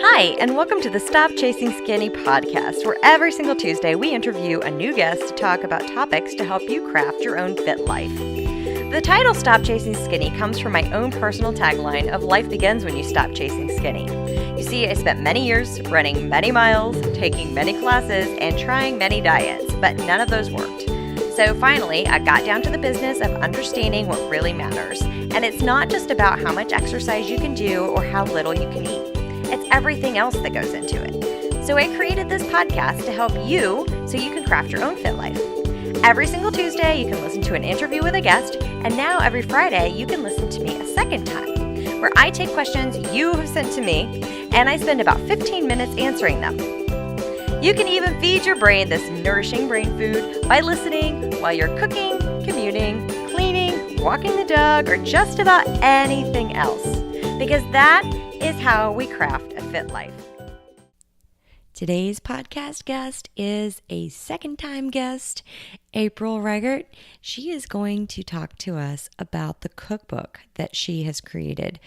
Hi, and welcome to the Stop Chasing Skinny podcast, where every single Tuesday we interview a new guest to talk about topics to help you craft your own fit life. The title Stop Chasing Skinny comes from my own personal tagline of life begins when you stop chasing skinny. You see, I spent many years running many miles, taking many classes, and trying many diets, but none of those worked. So finally, I got down to the business of understanding what really matters. And it's not just about how much exercise you can do or how little you can eat. It's everything else that goes into it. So I created this podcast to help you so you can craft your own fit life. Every single Tuesday, you can listen to an interview with a guest, and now every Friday, you can listen to me a second time, where I take questions you have sent to me, and I spend about 15 minutes answering them. You can even feed your brain this nourishing brain food by listening while you're cooking, commuting, cleaning, walking the dog, or just about anything else, because that is how we craft a fit life. Today's podcast guest is a second-time guest, April Reigart. She is going to talk to us about the cookbook that she has created.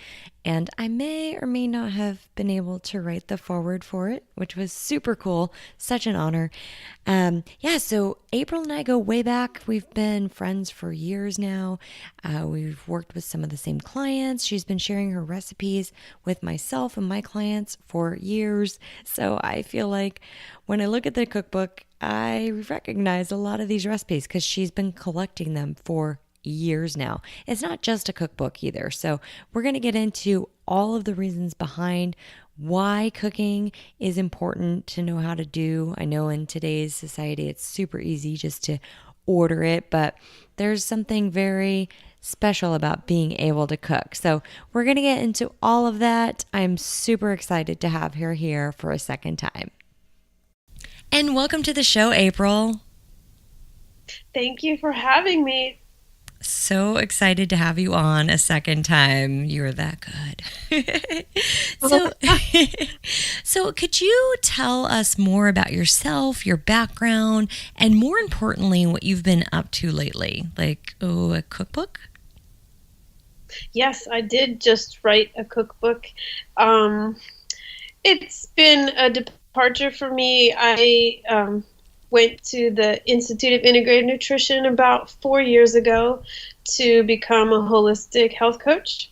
And I may or may not have been able to write the foreword for it, which was super cool. Such an honor. So April and I go way back. We've been friends for years now. We've worked with some of the same clients. She's been sharing her recipes with myself and my clients for years. So I feel like when I look at the cookbook, I recognize a lot of these recipes because she's been collecting them for years now. It's not just a cookbook either. So we're going to get into all of the reasons behind why cooking is important to know how to do. I know in today's society, it's super easy just to order it, but there's something very special about being able to cook. So we're going to get into all of that. I'm super excited to have her here for a second time. And welcome to the show, April. Thank you for having me. So excited to have you on a second time. You're that good. So could you tell us more about yourself, your background, and more importantly, what you've been up to lately? A cookbook? Yes, I did just write a cookbook. It's been a departure for me. I went to the Institute of Integrated Nutrition about 4 years ago to become a holistic health coach.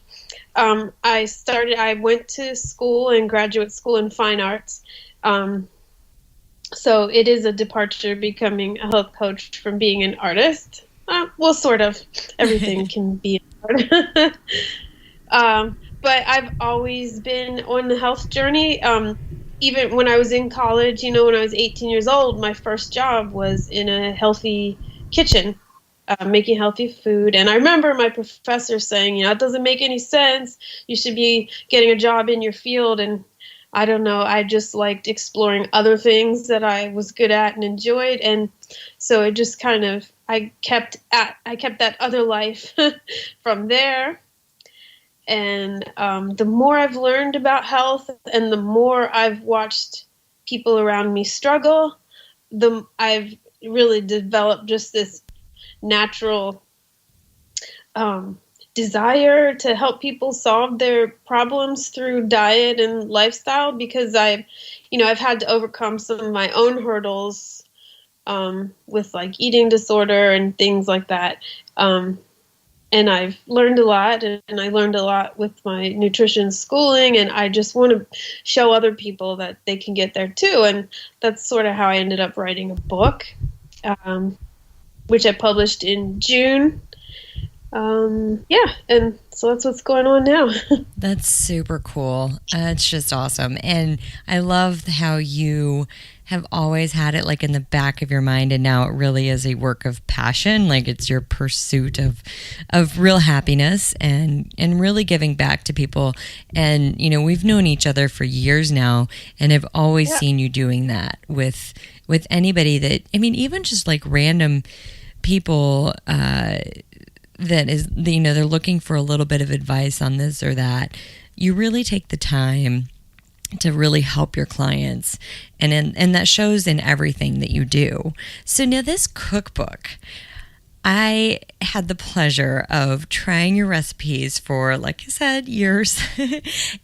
I went to school and graduate school in fine arts. So it is a departure becoming a health coach from being an artist. Sort of. Everything can be an art. But I've always been on the health journey. Even when I was in college, when I was 18 years old, my first job was in a healthy kitchen, making healthy food. And I remember my professor saying, it doesn't make any sense. You should be getting a job in your field. And I don't know, I just liked exploring other things that I was good at and enjoyed. And so it just kind of, I kept that other life from there. And the more I've learned about health and the more I've watched people around me struggle, I've really developed just this natural desire to help people solve their problems through diet and lifestyle, because I've had to overcome some of my own hurdles with eating disorder and things like that. And I've learned a lot, and I learned a lot with my nutrition schooling, and I just want to show other people that they can get there too. And that's sort of how I ended up writing a book, which I published in June. And so that's what's going on now. That's super cool. It's just awesome. And I love how you have always had it in the back of your mind, and now it really is a work of passion. It's your pursuit of real happiness and really giving back to people. And, we've known each other for years now, and have always seen you doing that with anybody that, even just random people, that is, they're looking for a little bit of advice on this or that. You really take the time to really help your clients, and that shows in everything that you do. So now this cookbook, I had the pleasure of trying your recipes for, like I said, years.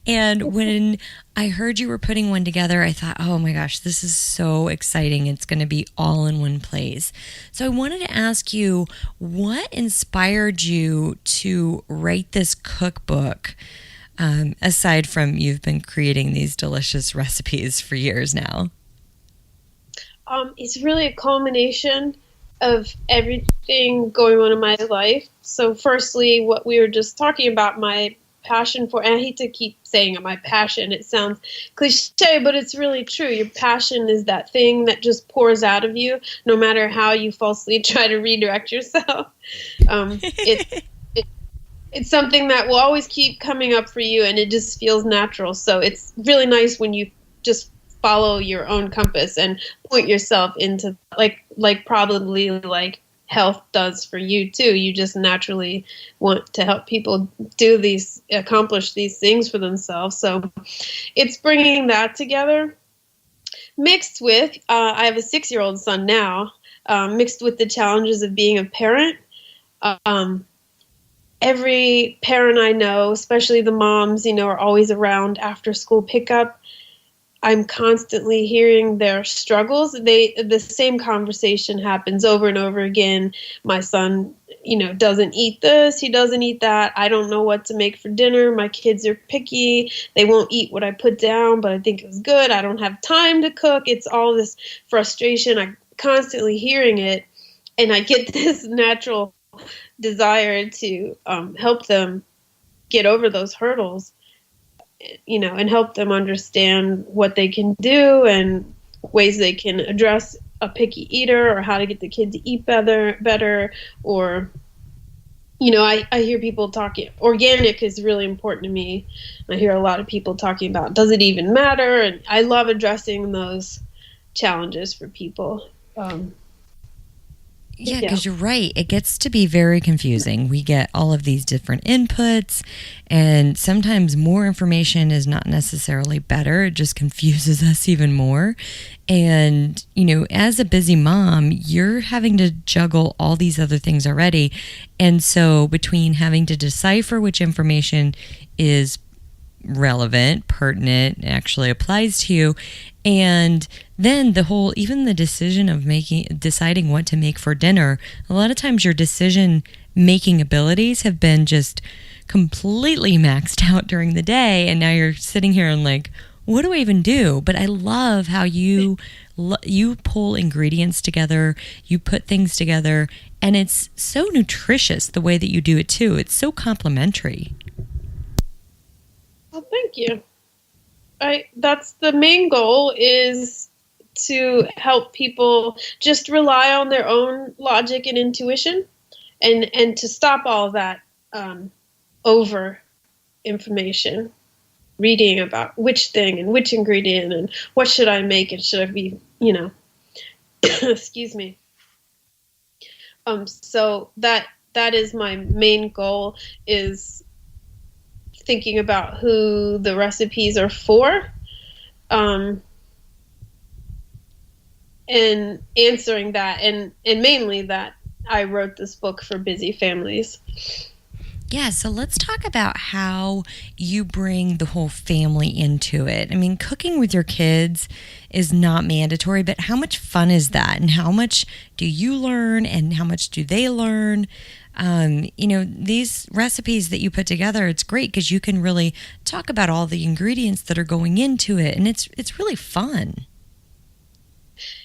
And when I heard you were putting one together, I thought, oh my gosh, this is so exciting. It's going to be all in one place. So I wanted to ask you, what inspired you to write this cookbook? Aside from you've been creating these delicious recipes for years now. It's really a culmination of everything going on in my life. So firstly, what we were just talking about, my passion for, and I hate to keep saying it, my passion, it sounds cliche, but it's really true. Your passion is that thing that just pours out of you, no matter how you falsely try to redirect yourself. It's something that will always keep coming up for you, and it just feels natural. So it's really nice when you just follow your own compass and point yourself into like probably like health does for you too. You just naturally want to help people accomplish these things for themselves. So it's bringing that together, mixed with I have a 6-year-old son now, mixed with the challenges of being a parent. Every parent I know, especially the moms, are always around after school pickup. I'm constantly hearing their struggles. The same conversation happens over and over again. My son, doesn't eat this. He doesn't eat that. I don't know what to make for dinner. My kids are picky. They won't eat what I put down, but I think it was good. I don't have time to cook. It's all this frustration. I'm constantly hearing it, and I get this natural desire to help them get over those hurdles, and help them understand what they can do and ways they can address a picky eater, or how to get the kid to eat better. Or, I hear people talking, organic is really important to me. I hear a lot of people talking about, does it even matter? And I love addressing those challenges for people. Yeah, because you're right. It gets to be very confusing. We get all of these different inputs, and sometimes more information is not necessarily better. It just confuses us even more. And, as a busy mom, you're having to juggle all these other things already. And so between having to decipher which information is relevant, pertinent, actually applies to you, and then even the decision of deciding what to make for dinner, a lot of times your decision making abilities have been just completely maxed out during the day, and now you're sitting here and like, what do I even do? But I love how you pull ingredients together, you put things together, and it's so nutritious the way that you do it too. It's so complimentary. Well, thank you. That's the main goal, is to help people just rely on their own logic and intuition, and to stop all that over information, reading about which thing and which ingredient and what should I make and should I be, excuse me. So that is my main goal, is thinking about who the recipes are for, and answering that, and mainly that I wrote this book for busy families. Yeah, so let's talk about how you bring the whole family into it. I mean, cooking with your kids is not mandatory, but how much fun is that? And how much do you learn, and how much do they learn? These recipes that you put together, it's great because you can really talk about all the ingredients that are going into it, and it's really fun.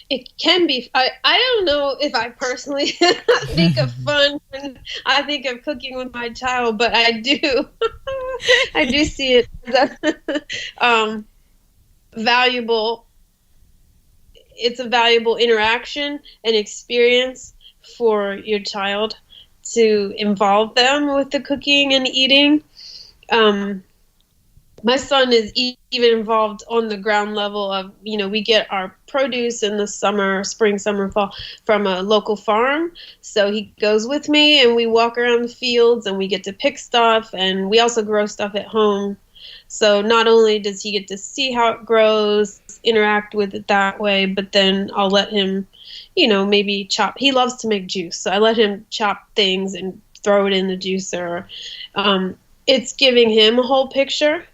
It can be. I don't know if I personally think of fun when I think of cooking with my child, but I do. I do see it as valuable. It's a valuable interaction and experience for your child to involve them with the cooking and eating. My son is even involved on the ground level of, we get our produce in the spring, summer, fall from a local farm. So he goes with me and we walk around the fields and we get to pick stuff, and we also grow stuff at home. So not only does he get to see how it grows, interact with it that way, but then I'll let him, maybe chop. He loves to make juice, so I let him chop things and throw it in the juicer. It's giving him a whole picture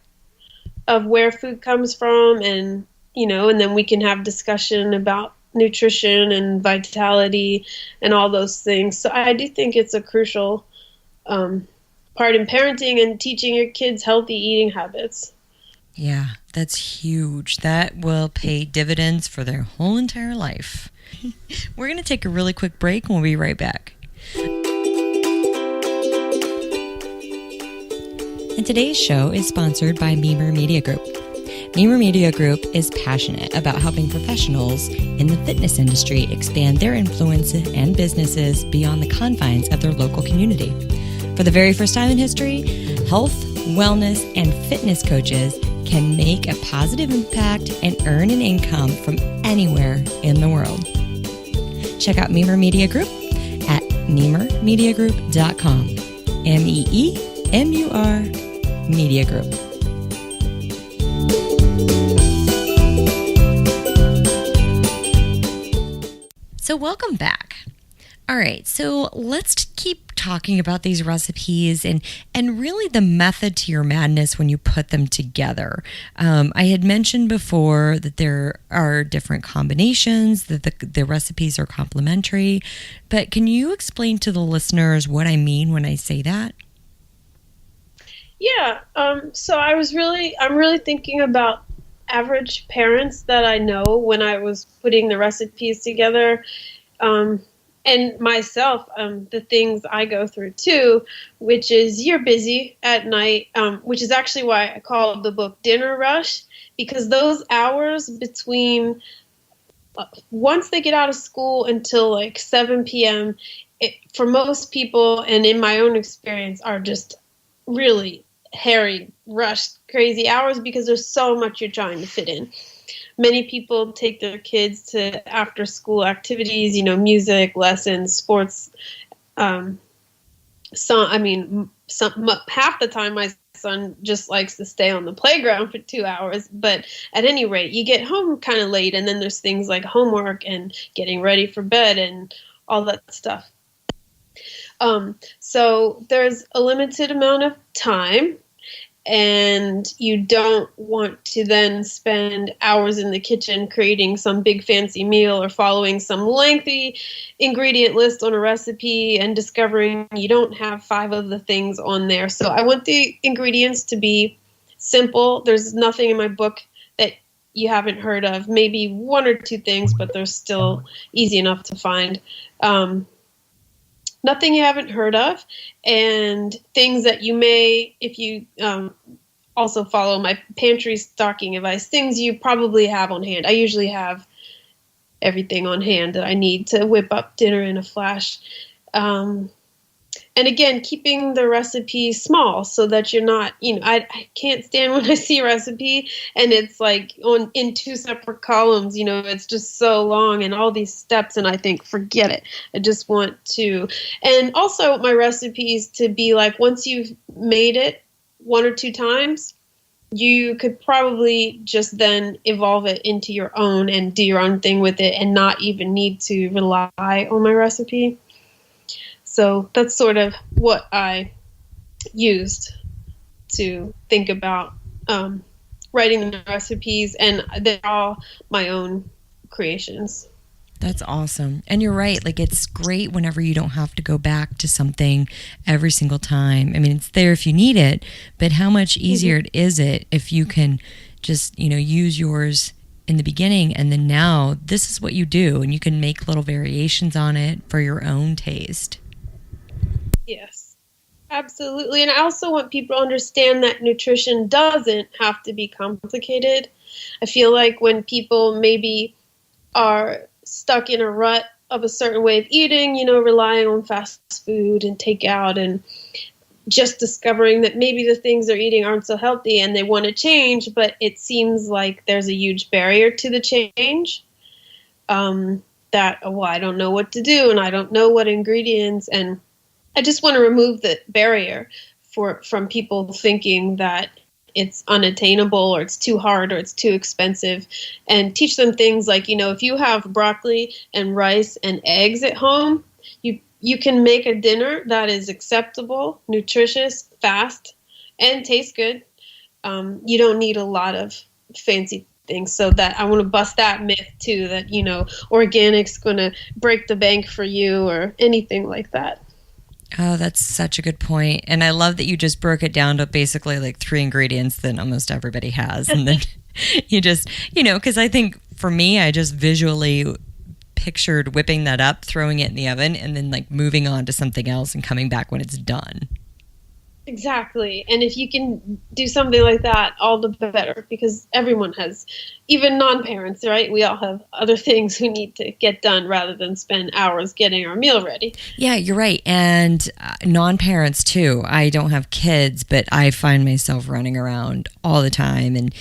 of where food comes from, and and then we can have discussion about nutrition and vitality and all those things. So I do think it's a crucial part in parenting and teaching your kids healthy eating habits. Yeah, that's huge. That will pay dividends for their whole entire life. We're going to take a really quick break and we'll be right back. And today's show is sponsored by Memer Media Group. Memer Media Group is passionate about helping professionals in the fitness industry expand their influence and businesses beyond the confines of their local community. For the very first time in history, health, wellness, and fitness coaches can make a positive impact and earn an income from anywhere in the world. Check out Memer Media Group at memermediagroup.com. MEEMUR Media Group. So welcome back. All right, so let's keep talking about these recipes and really the method to your madness when you put them together. I had mentioned before that there are different combinations, that the recipes are complementary, but can you explain to the listeners what I mean when I say that? Yeah, so I'm really thinking about average parents that I know when I was putting the recipes together. And myself, the things I go through too, which is you're busy at night, which is actually why I call the book Dinner Rush, because those hours between once they get out of school until like 7 p.m., for most people, and in my own experience, are just really hairy, rushed, crazy hours because there's so much you're trying to fit in. Many people take their kids to after school activities, music, lessons, sports. Half the time my son just likes to stay on the playground for 2 hours. But at any rate, you get home kind of late, and then there's things like homework and getting ready for bed and all that stuff. So there's a limited amount of time, and you don't want to then spend hours in the kitchen creating some big fancy meal or following some lengthy ingredient list on a recipe and discovering you don't have 5 of the things on there. So I want the ingredients to be simple. There's nothing in my book that you haven't heard of, maybe 1 or 2 things, but they're still easy enough to find. Nothing you haven't heard of, and things that you may, if you also follow my pantry stocking advice, things you probably have on hand. I usually have everything on hand that I need to whip up dinner in a flash. And again, keeping the recipe small so that you're not, I can't stand when I see a recipe and it's like in 2 separate columns, it's just so long and all these steps, and I think, forget it. I just want to, and also my recipes to be like, once you've made it 1 or 2 times, you could probably just then evolve it into your own and do your own thing with it and not even need to rely on my recipe. So that's sort of what I used to think about writing the recipes, and they're all my own creations. That's awesome. And you're right. Like, it's great whenever you don't have to go back to something every single time. I mean, it's there if you need it, but how much easier is it if you can just, use yours in the beginning, and then now this is what you do, and you can make little variations on it for your own taste. Yes, absolutely. And I also want people to understand that nutrition doesn't have to be complicated. I feel like when people maybe are stuck in a rut of a certain way of eating, relying on fast food and takeout, and just discovering that maybe the things they're eating aren't so healthy and they want to change, but it seems like there's a huge barrier to the change. I don't know what to do and I don't know what ingredients, and I just want to remove the barrier from people thinking that it's unattainable or it's too hard or it's too expensive, and teach them things like, if you have broccoli and rice and eggs at home, you can make a dinner that is acceptable, nutritious, fast, and tastes good. You don't need a lot of fancy things. So that I want to bust that myth too, that, organic's going to break the bank for you or anything like that. Oh, that's such a good point. And I love that you just broke it down to basically like 3 ingredients that almost everybody has. And then you just, because I think for me, I just visually pictured whipping that up, throwing it in the oven, and then like moving on to something else and coming back when it's done. Exactly. And if you can do something like that, all the better, because everyone has, even non-parents, right? We all have other things we need to get done rather than spend hours getting our meal ready. Yeah, you're right. And non-parents too. I don't have kids, but I find myself running around all the time and,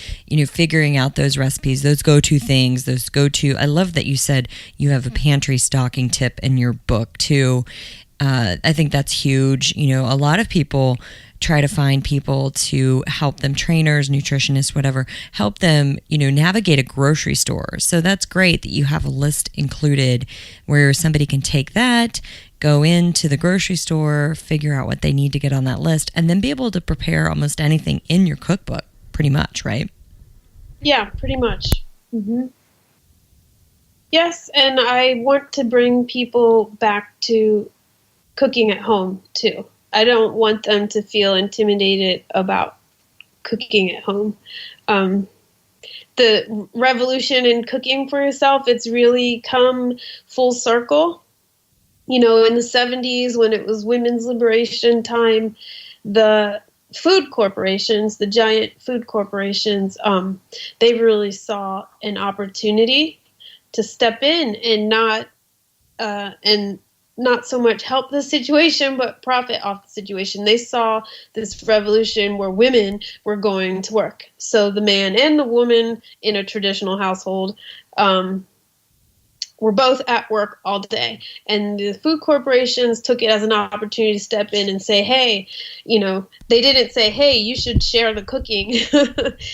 figuring out those recipes, those go-to things, I love that you said you have a pantry stocking tip in your book too. I think that's huge. A lot of people try to find people to help them, trainers, nutritionists, whatever, help them, navigate a grocery store. So that's great that you have a list included where somebody can take that, go into the grocery store, figure out what they need to get on that list, and then be able to prepare almost anything in your cookbook, pretty much, right? Yeah, pretty much. Mm-hmm. Yes, and I want to bring people back to cooking at home too. I don't want them to feel intimidated about cooking at home. The revolution in cooking for yourself, it's really come full circle. In the 70s, when it was women's liberation time, the food corporations, the giant food corporations, they really saw an opportunity to step in and not so much help the situation, but profit off the situation. They saw this revolution where women were going to work. So the man and the woman in a traditional household were both at work all day. And the food corporations took it as an opportunity to step in and say, hey, they didn't say, hey, you should share the cooking.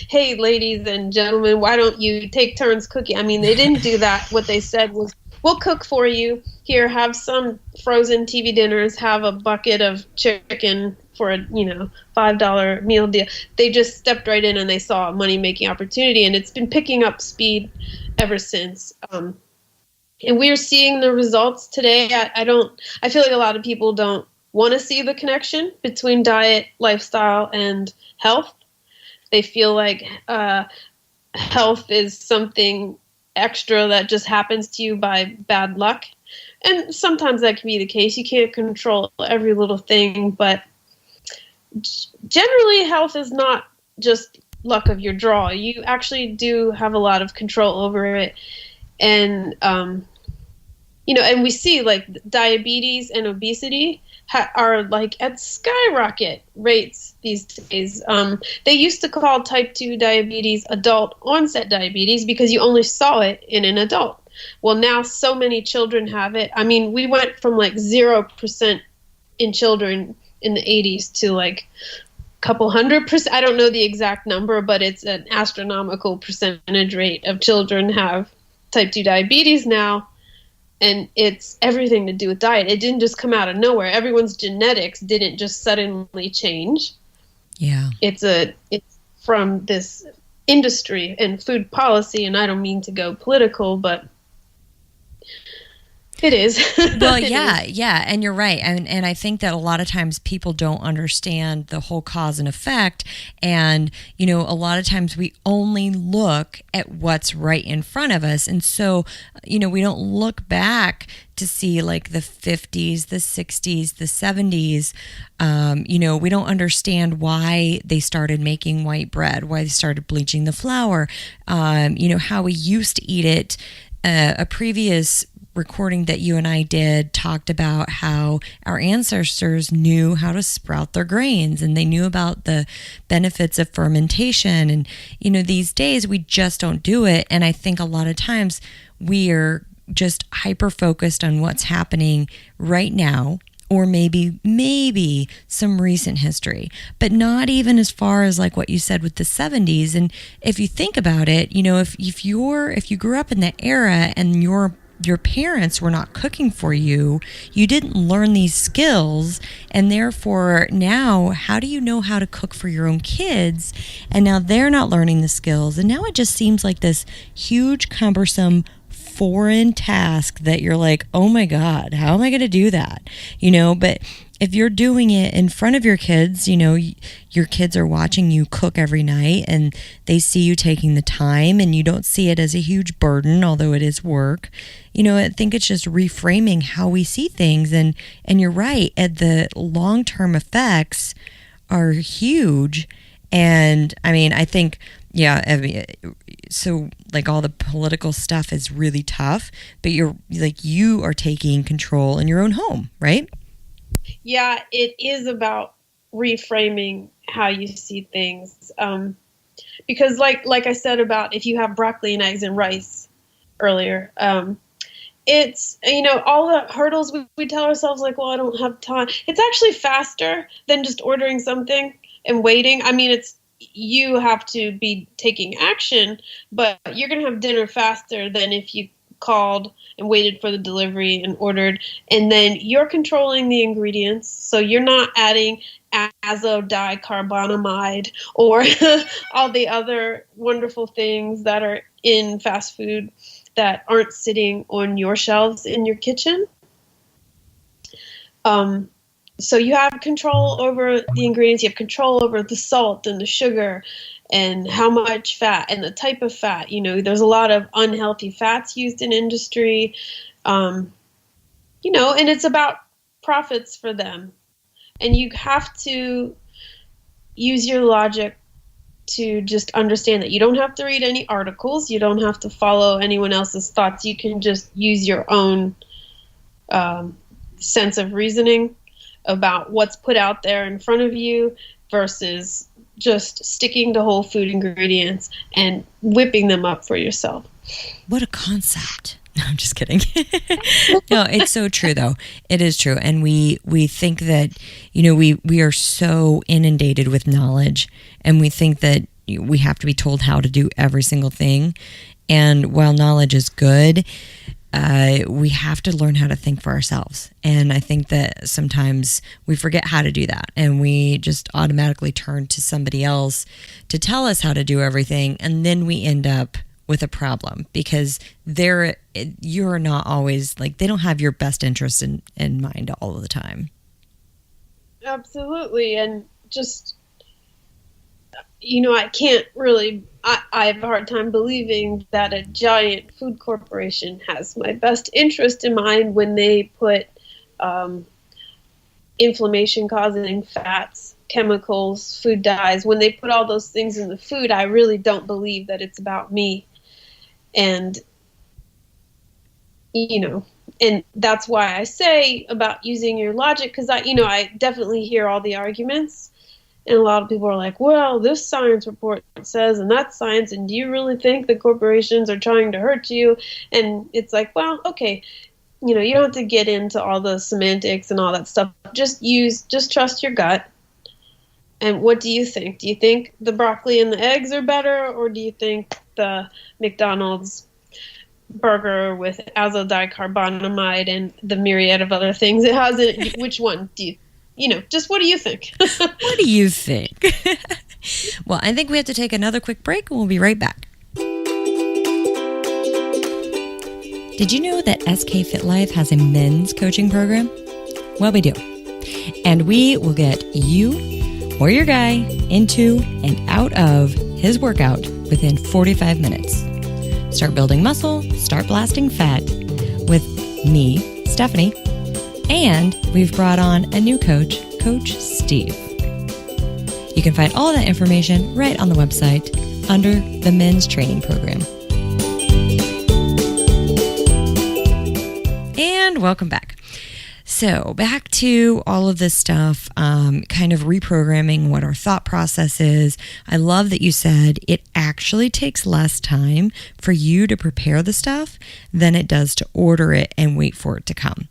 Hey, ladies and gentlemen, why don't you take turns cooking? I mean, they didn't do that. What they said was, we'll cook for you. Here, have some frozen TV dinners, have a bucket of chicken for a, $5 meal deal. They just stepped right in and they saw a money-making opportunity, and it's been picking up speed ever since. And we're seeing the results today. I feel like a lot of people don't want to see the connection between diet, lifestyle, and health. They feel like health is something extra that just happens to you by bad luck. And sometimes that can be the case. You can't control every little thing, but generally health is not just luck of your draw. You actually do have a lot of control over it. And, and we see like diabetes and obesity are like at skyrocket rates these days. They used to call type 2 diabetes adult onset diabetes because you only saw it in an adult. Well, now so many children have it. I mean, we went from like 0% in children in the 80s to like a couple 100%. I don't know the exact number, but it's an astronomical percentage rate of children have type 2 diabetes now. And it's everything to do with diet. It didn't just come out of nowhere. Everyone's genetics didn't just suddenly change. Yeah. It's from this industry and food policy, and I don't mean to go political, but it is. Well, yeah. And you're right. And I think that a lot of times people don't understand the whole cause and effect. And, a lot of times we only look at what's right in front of us. And so, we don't look back to see like the 50s, the 60s, the 70s. We don't understand why they started making white bread, why they started bleaching the flour, how we used to eat it. A previous recording that you and I did talked about how our ancestors knew how to sprout their grains and they knew about the benefits of fermentation. And, these days we just don't do it. And I think a lot of times we are just hyper focused on what's happening right now or maybe some recent history, but not even as far as like what you said with the 70s. And if you think about it, if you grew up in that era and your parents were not cooking for you, you didn't learn these skills, and therefore now how do you know how to cook for your own kids? And now they're not learning the skills, and now it just seems like this huge, cumbersome, foreign task that you're like, oh my God, how am I going to do that? But if you're doing it in front of your kids, your kids are watching you cook every night and they see you taking the time and you don't see it as a huge burden, although it is work. I think it's just reframing how we see things. And you're right, the long-term effects are huge. And I think, so like all the political stuff is really tough, but you are taking control in your own home, right? Yeah, it is about reframing how you see things. Because like I said about if you have broccoli and eggs and rice earlier, it's, all the hurdles we tell ourselves like, well, I don't have time. It's actually faster than just ordering something and waiting. You have to be taking action, but you're going to have dinner faster than if you called and waited for the delivery and ordered, and then you're controlling the ingredients, so you're not adding azodicarbonamide or all the other wonderful things that are in fast food that aren't sitting on your shelves in your kitchen. So you have control over the ingredients, you have control over the salt and the sugar and how much fat and the type of fat. There's a lot of unhealthy fats used in industry, and it's about profits for them. And you have to use your logic to just understand that you don't have to read any articles. You don't have to follow anyone else's thoughts. You can just use your own sense of reasoning about what's put out there in front of you versus just sticking to whole food ingredients and whipping them up for yourself. What a concept. No, I'm just kidding. No, it's so true though. It is true. And we think that, we are so inundated with knowledge, and we think that we have to be told how to do every single thing. And while knowledge is good, we have to learn how to think for ourselves. And I think that sometimes we forget how to do that, and we just automatically turn to somebody else to tell us how to do everything. And then we end up with a problem because you're not always like, they don't have your best interest in mind all of the time. Absolutely. And just, I can't really, I have a hard time believing that a giant food corporation has my best interest in mind when they put inflammation-causing fats, chemicals, food dyes. When they put all those things in the food, I really don't believe that it's about me. And, and that's why I say about using your logic, because I definitely hear all the arguments. And a lot of people are like, well, this science report says, and that's science, and do you really think the corporations are trying to hurt you? And it's like, well, okay, you don't have to get into all the semantics and all that stuff. Just trust your gut. And what do you think? Do you think the broccoli and the eggs are better, or do you think the McDonald's burger with azodicarbonamide and the myriad of other things it has in it? Which one do you just what do you think? What do you think? Well, I think we have to take another quick break, and we'll be right back. Did you know that SK Fit Life has a men's coaching program? Well, we do. And we will get you or your guy into and out of his workout within 45 minutes. Start building muscle, start blasting fat with me, Stephanie, and we've brought on a new coach, Coach Steve. You can find all of that information right on the website under the men's training program. And welcome back. So back to all of this stuff, kind of reprogramming what our thought process is. I love that you said it actually takes less time for you to prepare the stuff than it does to order it and wait for it to come.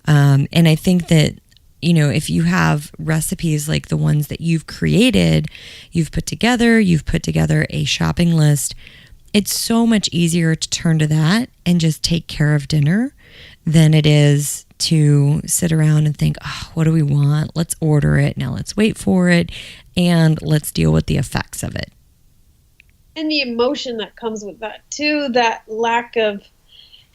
And I think that if you have recipes like the ones that you've created, you've put together a shopping list, it's so much easier to turn to that and just take care of dinner than it is to sit around and think, oh, what do we want? Let's order it. Now let's wait for it and let's deal with the effects of it. And the emotion that comes with that too, that lack of,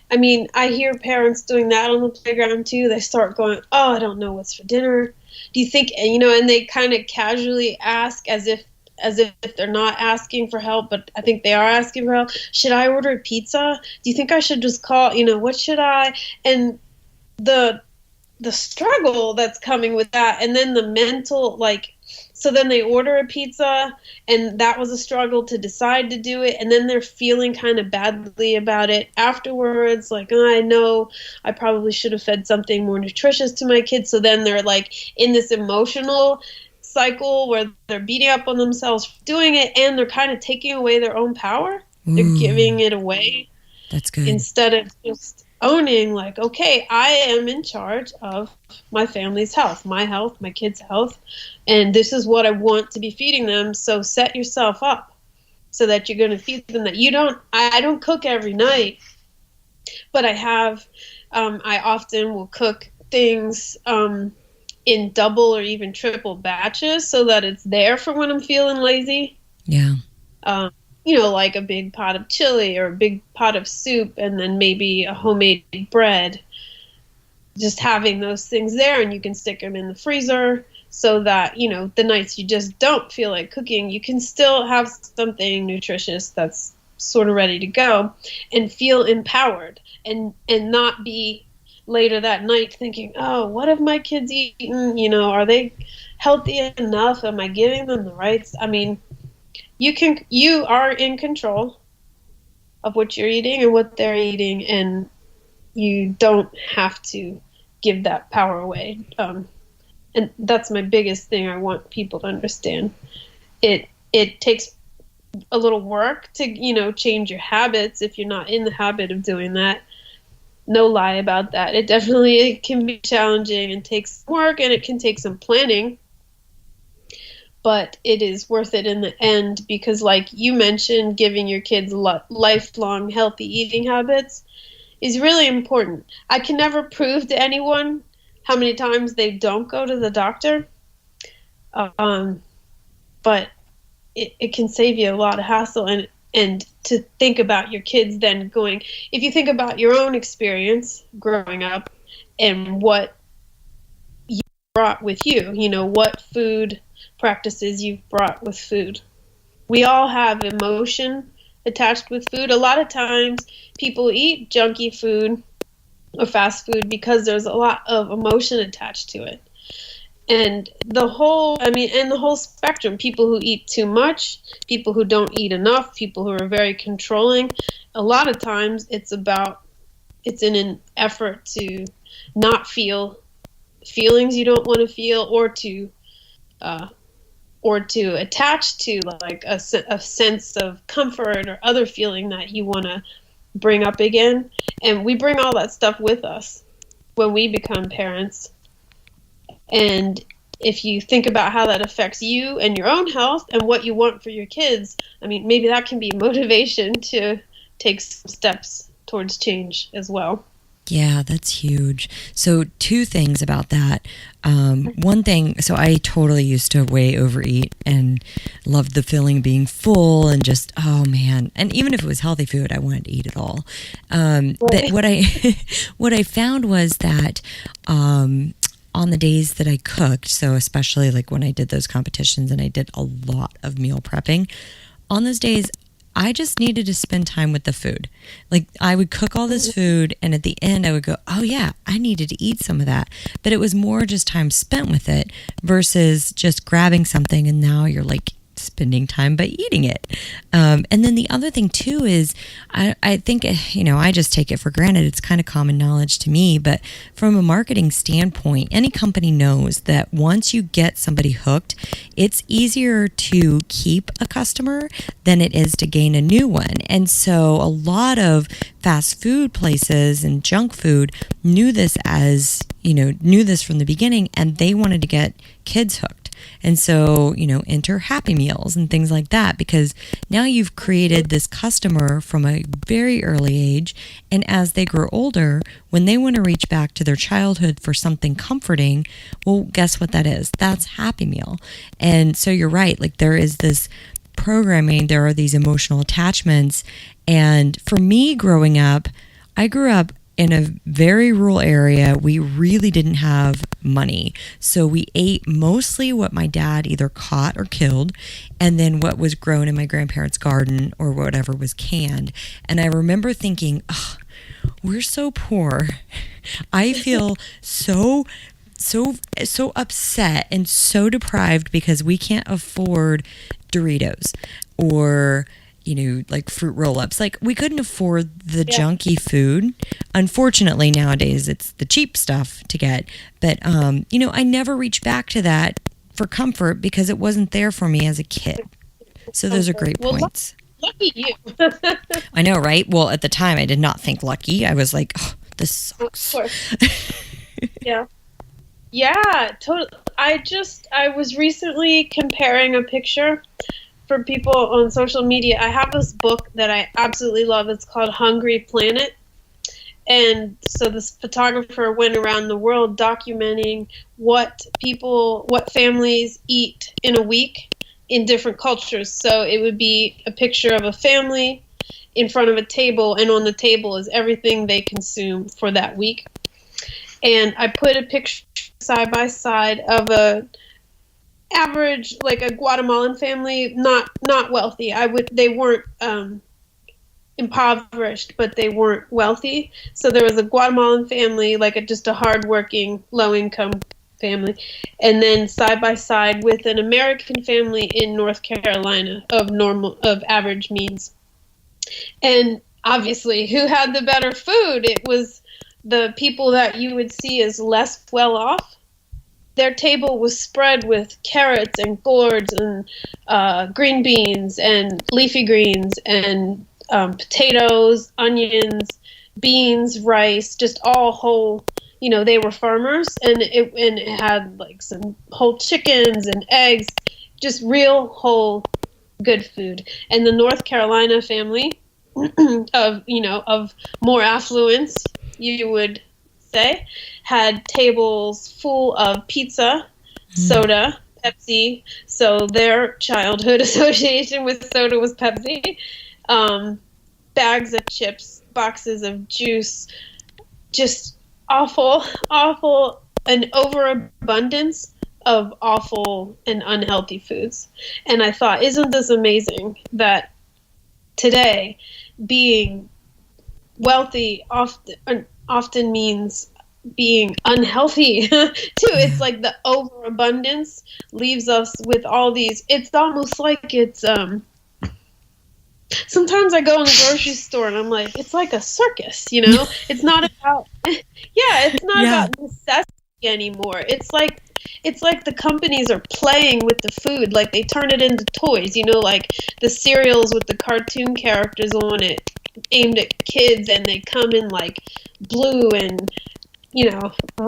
I hear parents doing that on the playground too. They start going, oh, I don't know what's for dinner. Do you think, and they kind of casually ask as if they're not asking for help, but I think they are asking for help. Should I order pizza? Do you think I should just call, what should I? And the struggle that's coming with that, and then the mental, so then they order a pizza, and that was a struggle to decide to do it, and then they're feeling kind of badly about it afterwards, like, oh, I know I probably should have fed something more nutritious to my kids. So then they're like in this emotional cycle where they're beating up on themselves for doing it, and they're kind of taking away their own power. They're giving it away. That's good. Instead of just owning, like, okay, I am in charge of my family's health, my kids' health, and this is what I want to be feeding them. So set yourself up so that you're going to feed them that. I don't cook every night, but I often will cook things in double or even triple batches so that it's there for when I'm feeling lazy. Yeah. Like a big pot of chili or a big pot of soup, and then maybe a homemade bread. Just having those things there, and you can stick them in the freezer so that, the nights you just don't feel like cooking, you can still have something nutritious that's sort of ready to go and feel empowered, and not be later that night thinking, oh, what have my kids eaten? Are they healthy enough? Am I giving them the rights? You are in control of what you're eating and what they're eating, and you don't have to give that power away. And that's my biggest thing I want people to understand. It takes a little work to, change your habits if you're not in the habit of doing that. No lie about that. It can be challenging and takes work, and it can take some planning. But it is worth it in the end, because like you mentioned, giving your kids lifelong healthy eating habits is really important. I can never prove to anyone how many times they don't go to the doctor, but it can save you a lot of hassle. And to think about your kids then going, if you think about your own experience growing up and what you brought with you, what food practices you've brought with food. We all have emotion attached with food. A lot of times people eat junky food or fast food because there's a lot of emotion attached to it. And the whole spectrum, people who eat too much, people who don't eat enough, people who are very controlling, a lot of times it's in an effort to not feel feelings you don't want to feel, or to attach to like a sense of comfort or other feeling that you want to bring up again. And we bring all that stuff with us when we become parents. And if you think about how that affects you and your own health and what you want for your kids, maybe that can be motivation to take some steps towards change as well. Yeah, that's huge. So 2 things about that. One thing, so I totally used to way overeat and loved the feeling being full and just, oh man. And even if it was healthy food, I wanted to eat it all. But what I found was that on the days that I cooked, so especially like when I did those competitions and I did a lot of meal prepping, on those days, I just needed to spend time with the food. Like I would cook all this food, and at the end I would go, oh yeah, I needed to eat some of that. But it was more just time spent with it versus just grabbing something and now you're like spending time by eating it. And then the other thing too is I think, I just take it for granted. It's kind of common knowledge to me, but from a marketing standpoint, any company knows that once you get somebody hooked, it's easier to keep a customer than it is to gain a new one. And so a lot of fast food places and junk food knew this as, knew this from the beginning, and they wanted to get kids hooked. And so, enter Happy Meals and things like that, because now you've created this customer from a very early age. And as they grow older, when they want to reach back to their childhood for something comforting, well, guess what that is? That's Happy Meal. And so you're right. Like, there is this programming, there are these emotional attachments. And for me growing up, I grew up in a very rural area. We really didn't have money. So we ate mostly what my dad either caught or killed, and then what was grown in my grandparents' garden or whatever was canned. And I remember thinking, oh, we're so poor. I feel so upset and so deprived because we can't afford Doritos or like fruit roll-ups. Like, we couldn't afford the junky food. Unfortunately, nowadays it's the cheap stuff to get. But, I never reached back to that for comfort because it wasn't there for me as a kid. So those are great points. Lucky you. I know, right? Well, at the time, I did not think lucky. I was like, oh, this sucks. Of course. Yeah. Yeah, totally. I was recently comparing a picture for people on social media. I have this book that I absolutely love. It's called Hungry Planet. And so this photographer went around the world documenting what families eat in a week in different cultures. So it would be a picture of a family in front of a table, and on the table is everything they consume for that week. And I put a picture side by side of a average, like a Guatemalan family, not wealthy. They weren't impoverished, but they weren't wealthy. So there was a Guatemalan family, like just a hardworking, low-income family, and then side by side with an American family in North Carolina of average means. And obviously, who had the better food? It was the people that you would see as less well off. Their table was spread with carrots and gourds and green beans and leafy greens and potatoes, onions, beans, rice, just all whole. They were farmers, and it had like some whole chickens and eggs, just real whole good food. And the North Carolina family of more affluence, you would say, had tables full of pizza, soda, Pepsi. So their childhood association with soda was Pepsi. Bags of chips, boxes of juice, just awful, an overabundance of awful and unhealthy foods. And I thought, isn't this amazing that today being wealthy often means being unhealthy too. It's like the overabundance leaves us with all these. It's almost like it's sometimes I go in the grocery store and I'm like, it's like a circus, It's not about about necessity anymore. It's like the companies are playing with the food, like they turn it into toys, like the cereals with the cartoon characters on it aimed at kids, and they come in like blue and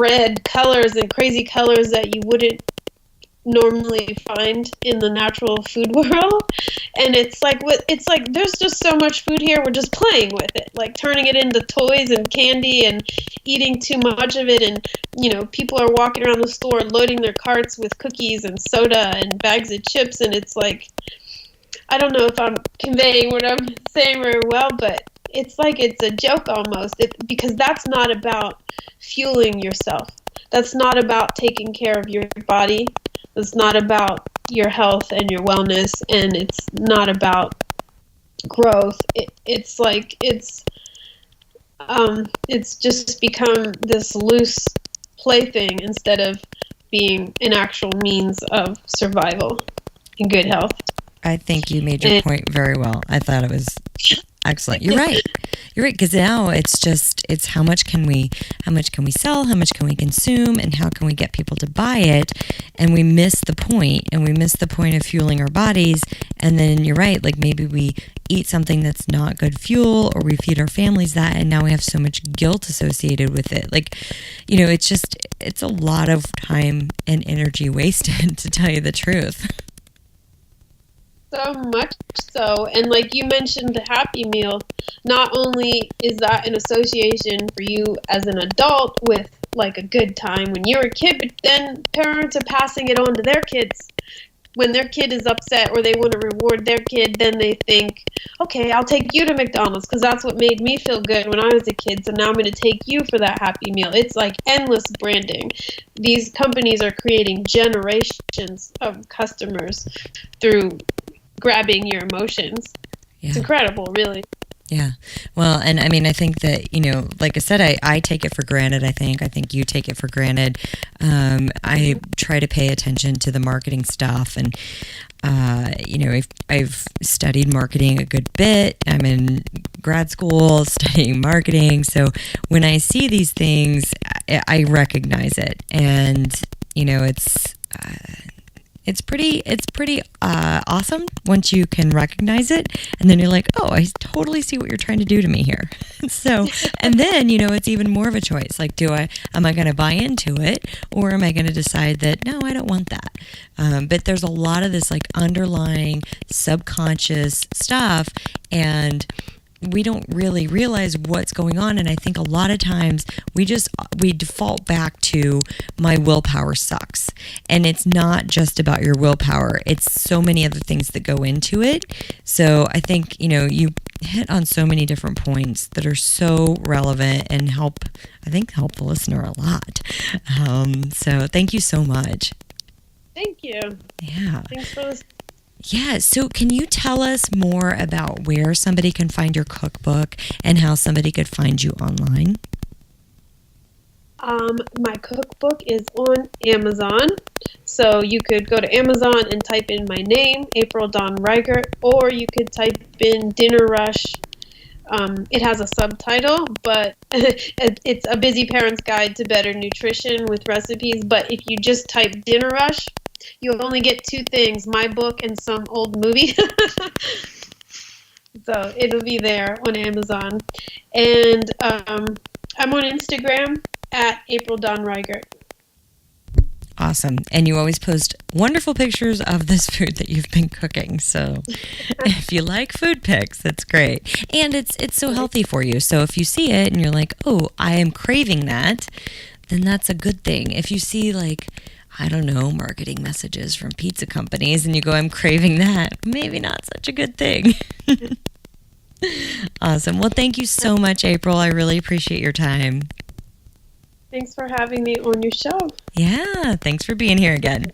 red colors and crazy colors that you wouldn't normally find in the natural food world. And it's like there's just so much food here, we're just playing with it, like turning it into toys and candy and eating too much of it. And people are walking around the store loading their carts with cookies and soda and bags of chips, and it's like, I don't know if I'm conveying what I'm saying very well, but it's like it's a joke almost, because that's not about fueling yourself. That's not about taking care of your body. It's not about your health and your wellness, and it's not about growth. It's just become this loose plaything instead of being an actual means of survival and good health. I think you made your point very well. I thought it was excellent. You're right. You're right, because now it's how much can we sell, how much can we consume, and how can we get people to buy it, and we miss the point, of fueling our bodies. And then you're right, like maybe we eat something that's not good fuel, or we feed our families that, and now we have so much guilt associated with it. Like, it's a lot of time and energy wasted, to tell you the truth. So much so. And like you mentioned, the Happy Meal, not only is that an association for you as an adult with like a good time when you're a kid, but then parents are passing it on to their kids. When their kid is upset or they want to reward their kid, then they think, okay, I'll take you to McDonald's because that's what made me feel good when I was a kid. So now I'm going to take you for that Happy Meal. It's like endless branding. These companies are creating generations of customers through grabbing your emotions. Yeah. It's incredible, really. Yeah. Well, and I mean, I think that, like I said, I take it for granted. I think you take it for granted. I try to pay attention to the marketing stuff, and, I've studied marketing a good bit. I'm in grad school studying marketing. So when I see these things, I recognize it. And, it's pretty awesome once you can recognize it, and then you're like, oh, I totally see what you're trying to do to me here. So, and then it's even more of a choice. Like, am I going to buy into it, or am I going to decide that no, I don't want that? But there's a lot of this like underlying subconscious stuff, and we don't really realize what's going on. And I think a lot of times we default back to my willpower sucks. And it's not just about your willpower. It's so many other things that go into it. So I think, you hit on so many different points that are so relevant and help the listener a lot. So thank you so much. Thank you. Yeah. Thanks for listening. Yeah, so can you tell us more about where somebody can find your cookbook and how somebody could find you online? My cookbook is on Amazon. So you could go to Amazon and type in my name, April Dawn Reigart, or you could type in Dinner Rush. It has a subtitle, but it's a busy parent's guide to better nutrition with recipes. But if you just type Dinner Rush, you'll only get two things, my book and some old movie. So it'll be there on Amazon. And I'm on Instagram at April Dawn Reigart. Awesome. And you always post wonderful pictures of this food that you've been cooking. So if you like food pics, that's great. And it's so healthy for you. So if you see it and you're like, oh, I am craving that, then that's a good thing. If you see like, I don't know, marketing messages from pizza companies and you go, I'm craving that, maybe not such a good thing. Awesome. Well, thank you so much, April. I really appreciate your time. Thanks for having me on your show. Yeah, thanks for being here again.